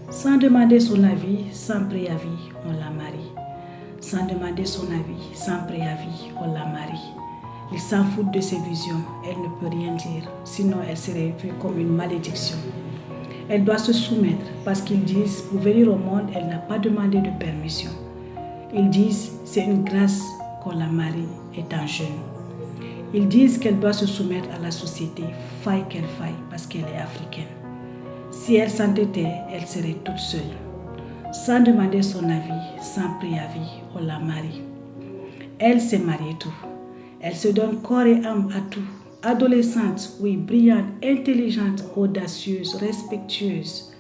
Sans demander son avis, sans préavis, on la marie. Sans demander son avis, sans préavis, on la marie. Il s'en fout de ses visions, elle ne peut rien dire, sinon elle serait vue comme une malédiction. Elle doit se soumettre parce qu'ils disent, pour venir au monde, elle n'a pas demandé de permission. Ils disent, c'est une grâce qu'on la marie étant jeune. Ils disent qu'elle doit se soumettre à la société, faille qu'elle faille, parce qu'elle est africaine. Si elle s'entêtait, elle serait toute seule. Sans demander son avis, sans préavis, on la marie. Elle s'est mariée tout. Elle se donne corps et âme à tout. Adolescente, oui, brillante, intelligente, audacieuse, respectueuse.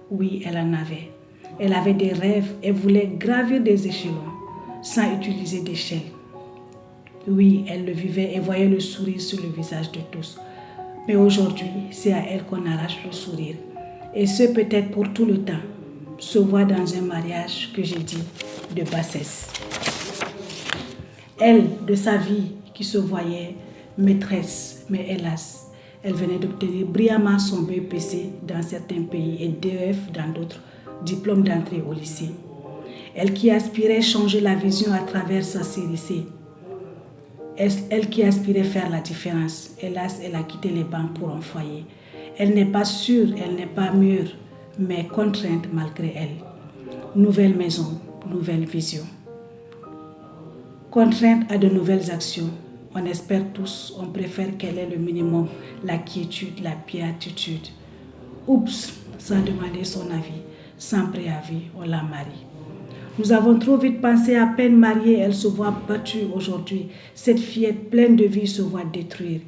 Oui, elle en avait. Elle avait des rêves et voulait gravir des échelons sans utiliser d'échelle. Oui, elle le vivait et voyait le sourire sur le visage de tous. Mais aujourd'hui, c'est à elle qu'on arrache le sourire. Et ce peut-être pour tout le temps. Se voit dans un mariage que j'ai dit de bassesse. Elle, de sa vie, qui se voyait maîtresse, mais hélas, elle venait d'obtenir brillamment son BEPC dans certains pays et DEF dans d'autres, diplôme d'entrée au lycée. Elle qui aspirait changer la vision à travers sa série C. Elle qui aspirait faire la différence. Hélas, elle a quitté les bancs pour un foyer. Elle n'est pas sûre, elle n'est pas mûre, mais contrainte malgré elle. Nouvelle maison, nouvelle vision. Contrainte à de nouvelles actions. On espère tous, on préfère qu'elle ait le minimum, la quiétude, la béatitude. Oups, sans demander son avis, sans préavis, on la marie. Nous avons trop vite pensé, à peine mariée, elle se voit battue aujourd'hui. Cette fillette pleine de vie se voit détruire.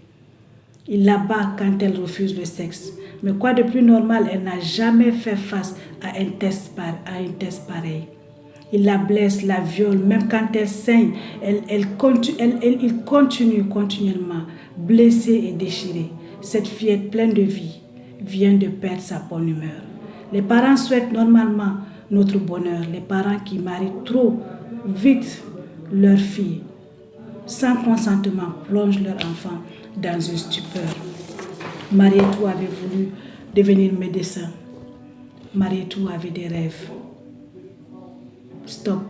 Il la bat quand elle refuse le sexe. Mais quoi de plus normal, elle n'a jamais fait face à un test pareil. Il la blesse, la viole, même quand elle saigne, il continue continuellement, blessée et déchirée. Cette fillette pleine de vie vient de perdre sa bonne humeur. Les parents souhaitent normalement notre bonheur. Les parents qui marient trop vite leur fille, sans consentement, plongent leur enfant dans une stupeur. Marietou avait voulu devenir médecin. Marietou avait des rêves. Stop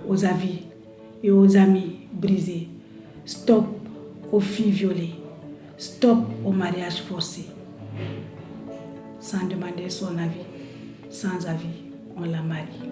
aux avis et aux amis brisés. Stop aux filles violées. Stop au mariage forcé. Sans demander son avis, sans avis, on la marie.